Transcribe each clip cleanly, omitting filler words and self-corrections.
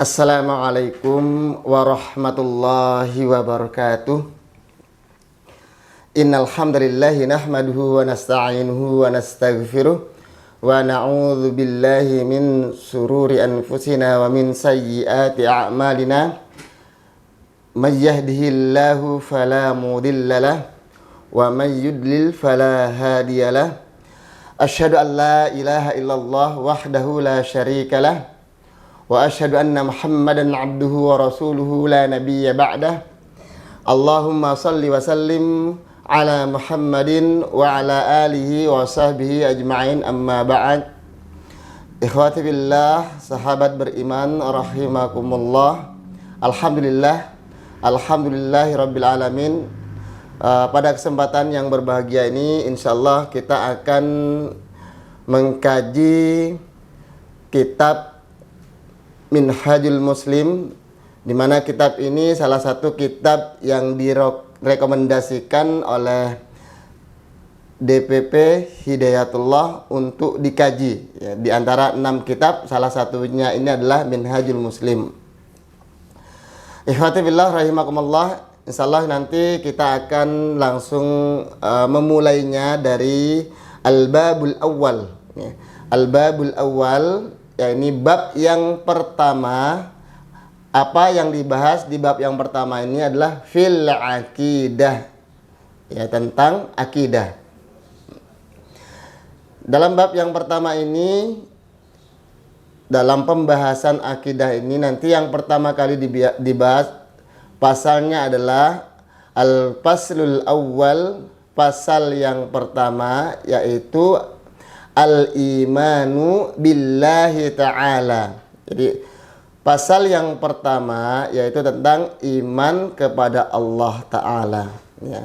Assalamualaikum warahmatullahi wabarakatuh. Innal hamdalillahi nahmaduhu wa nasta'inuhu wa nastaghfiruh wa na'udzu billahi min sururi anfusina wa min sayyiati a'malina. May yahdihillahu fala mudilla lahu wa may yudlil fala hadiya lahu. Asyhadu an la ilaha illallah wahdahu la syarika lahu wa asyhadu anna Muhammadan abduhu wa rasuluhu la nabiyya ba'dah. Allahumma salli wa sallim ala Muhammadin wa ala alihi wa sahbihi ajma'in, amma ba'd. Ikhwati billah, sahabat beriman rahimakumullah. Alhamdulillahi rabbil alamin. Pada kesempatan yang berbahagia ini insyaallah kita akan mengkaji kitab Minhajul Muslim, di mana kitab ini salah satu kitab yang direkomendasikan oleh DPP Hidayatullah untuk dikaji. Ya, di antara 6 kitab, salah satunya ini adalah Minhajul Muslim. Ikhwati billah rahimakumullah, insyaallah nanti kita akan langsung memulainya dari Al-Babul Awwal. Ya, Al-Babul Awwal, ya, ini bab yang pertama. Apa yang dibahas di bab yang pertama ini adalah fil akidah, ya, tentang akidah. Dalam bab yang pertama ini, dalam pembahasan akidah ini nanti yang pertama kali dibahas pasalnya adalah al-faslul awwal, pasal yang pertama, yaitu al-imanu billahi ta'ala. Jadi pasal yang pertama yaitu tentang iman kepada Allah Ta'ala, ya,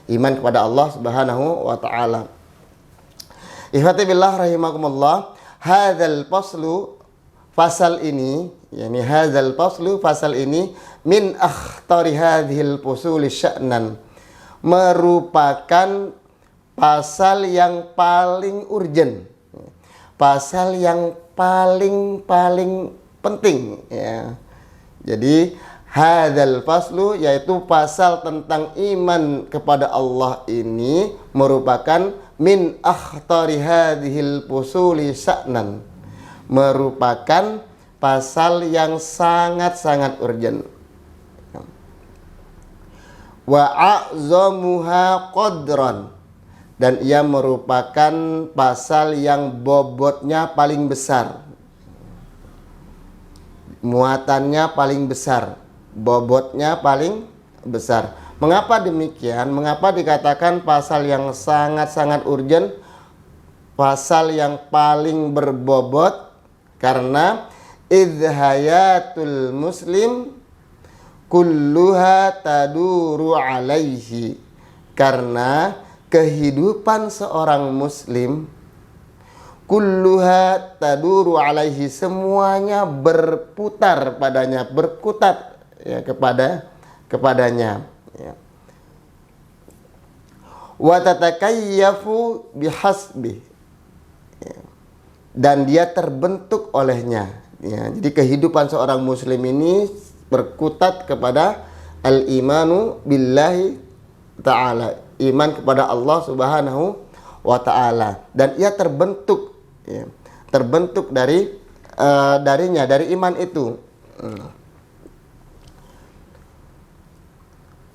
iman kepada Allah Subhanahu wa Ta'ala. Ikhwati billah rahimakumullah, hadzal faslu, pasal ini, yakni hadzal faslu, pasal ini min akhtari hadhil fusuli sya'nan, merupakan pasal yang paling urgen, pasal yang paling penting, ya. Jadi hadzal faslu, yaitu pasal tentang iman kepada Allah ini, merupakan min akhtari hadhil fusuli sya'nan, merupakan pasal yang sangat urgen. Wa a'zamuha qadran, dan ia merupakan pasal yang bobotnya paling besar, muatannya paling besar, bobotnya paling besar. Mengapa demikian? Mengapa dikatakan pasal yang sangat urgen, pasal yang paling berbobot? Karena idhayatul muslim kulluha taduru alaihi, karena kehidupan seorang muslim kulluha taduru alaihi, semuanya berputar padanya, berkutat, ya, kepadanya, ya. Wa tatakayyafu bihasbi, ya, dan dia terbentuk olehnya, ya. Jadi kehidupan seorang muslim ini berkutat kepada al-imanu billahi ta'ala, iman kepada Allah Subhanahu wa Ta'ala, dan ia terbentuk, ya, terbentuk darinya, dari iman itu.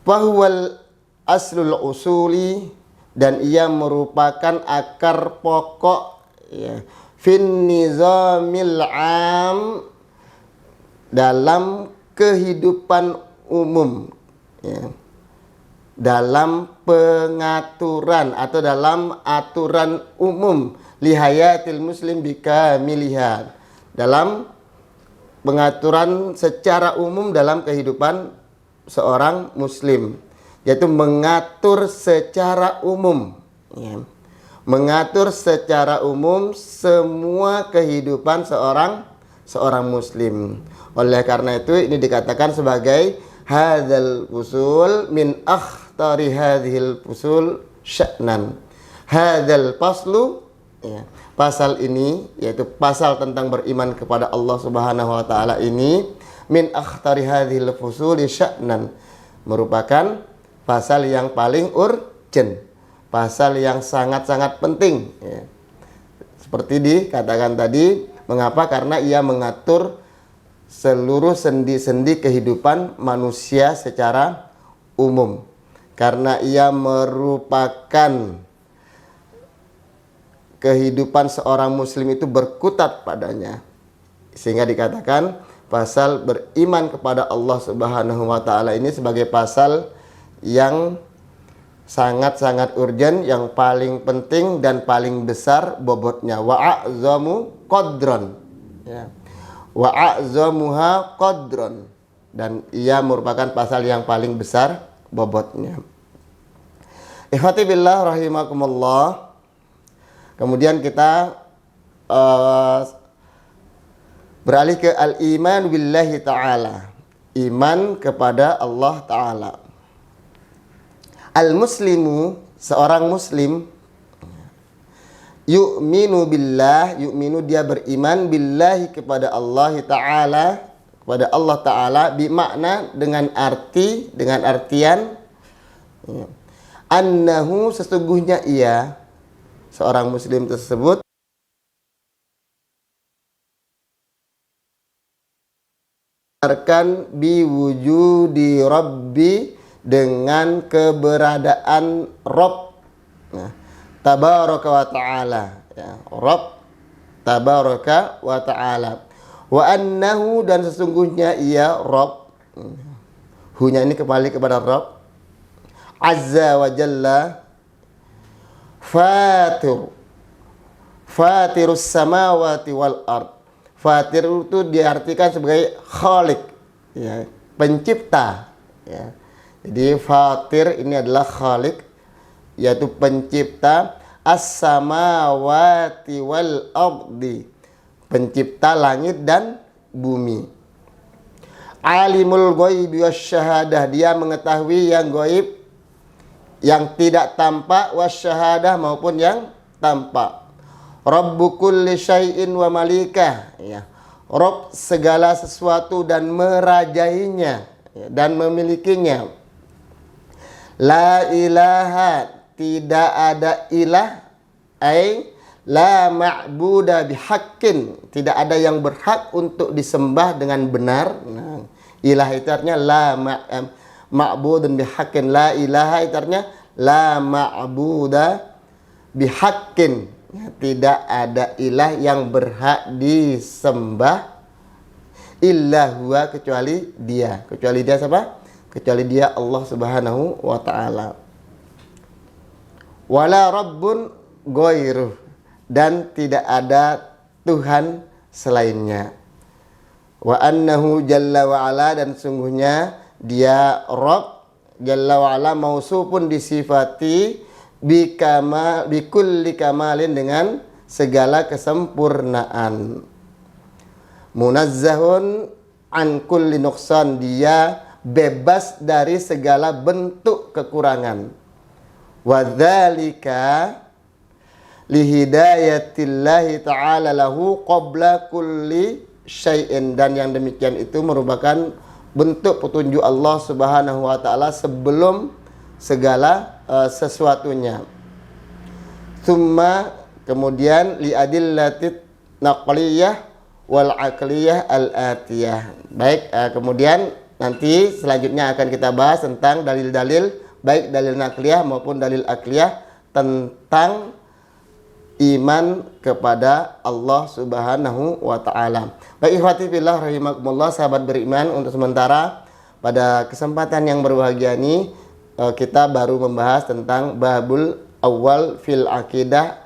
Fahuwal aslul usuli, dan ia merupakan akar pokok, ya, fin nizamil am, dalam kehidupan umum, ya, dalam pengaturan atau dalam aturan umum, lihayatil muslim bikamiliha, dalam pengaturan secara umum dalam kehidupan seorang muslim, yaitu mengatur secara umum, ya, mengatur secara umum semua kehidupan seorang muslim. Oleh karena itu ini dikatakan sebagai hadzal usul min akhtari hadhil usul sya'nan. Hadzal faslu, ya, pasal ini, yaitu pasal tentang beriman kepada Allah Subhanahu wa taala ini, min akhtari hadhil fusuli sya'nan, merupakan pasal yang paling urgent, pasal yang sangat-sangat penting ya. Seperti dikatakan tadi, mengapa? Karena ia mengatur seluruh sendi-sendi kehidupan manusia secara umum. Karena ia merupakan kehidupan seorang muslim itu berkutat padanya. Sehingga dikatakan pasal beriman kepada Allah Subhanahu wa taala ini sebagai pasal yang sangat-sangat urgent, yang paling penting dan paling besar bobotnya. Wa a'zamu qadran. Ya. Wa a'zamuha qadran. Dan ia merupakan pasal yang paling besar bobotnya. Ikhwati billah rahimakumullah. Kemudian kita beralih ke al-iman billahi ta'ala, iman kepada Allah ta'ala. Al-muslimu, seorang muslim, yu'minu billah, yu'minu dia beriman, billahi kepada Allah ta'ala, kepada Allah ta'ala, bimakna dengan arti, dengan artian annahu, sesungguhnya ia, seorang muslim tersebut, akan biwujudi Rabbi, dengan keberadaan Rabb, nah, tabaraka wa ta'ala ya, Rabb tabaraka wa ta'ala, wa annahu, dan sesungguhnya ia Rabb, hunya ini kembali kepada Rabb, azza wa jalla, fatirus samawati wal ard. Fatir itu diartikan sebagai khalik ya, pencipta ya. Jadi fatir ini adalah khalik, yaitu pencipta, as-samawati wal ardi, pencipta langit dan bumi. Alimul ghaibi wasyahadah, dia mengetahui yang gaib, yang tidak tampak, wasyahadah, maupun yang tampak. Rabbu kulli syai'in wa malikah ya. Rabb segala sesuatu dan merajainya ya, dan memilikinya. La ilaha, tidak ada ilah, la ma'buda bihaqqin, tidak ada yang berhak untuk disembah dengan benar. Nah, ilah itu artinya la ma'budun bihaqqin, la ilaha itu artinya la ma'buda bihaqqin. Ya, tidak ada ilah yang berhak disembah illa huwa, kecuali dia. Kecuali dia siapa? Kecuali dia Allah Subhanahu wa ta'ala. Wala rabbun ghairuh, dan tidak ada Tuhan selainnya. Wa annahu jalla wa ala, dan sungguhnya dia Rabb jalla wa ala mausufun, disifati bikulli kamalin, dengan segala kesempurnaan. Munazzahun an kulli nuqsan, dia bebas dari segala bentuk kekurangan. Wa dzalika lihidayatillahi ta'ala lahu qabla kulli syai'in, dan yang demikian itu merupakan bentuk petunjuk Allah Subhanahu wa taala sebelum segala sesuatunya. Tsumma, kemudian liadillatit naqliyah wal aqliyah al atiyah. Baik, kemudian nanti selanjutnya akan kita bahas tentang dalil-dalil, baik dalil naqliyah maupun dalil aqliyah, tentang iman kepada Allah Subhanahu wa taala. Baik ikhwati fillah rahimakumullah, sahabat beriman, untuk sementara pada kesempatan yang berbahagia ini kita baru membahas tentang babul awal fil akidah,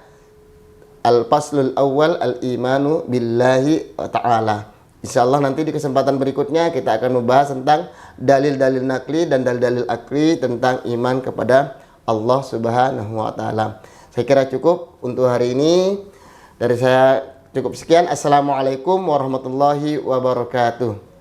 al-faslul awal al-imanu billahi ta'ala. Insyaallah nanti di kesempatan berikutnya kita akan membahas tentang dalil-dalil nakli dan dalil-dalil akli tentang iman kepada Allah Subhanahu wa taala. Saya kira cukup untuk hari ini. Dari saya cukup sekian. Assalamualaikum warahmatullahi wabarakatuh.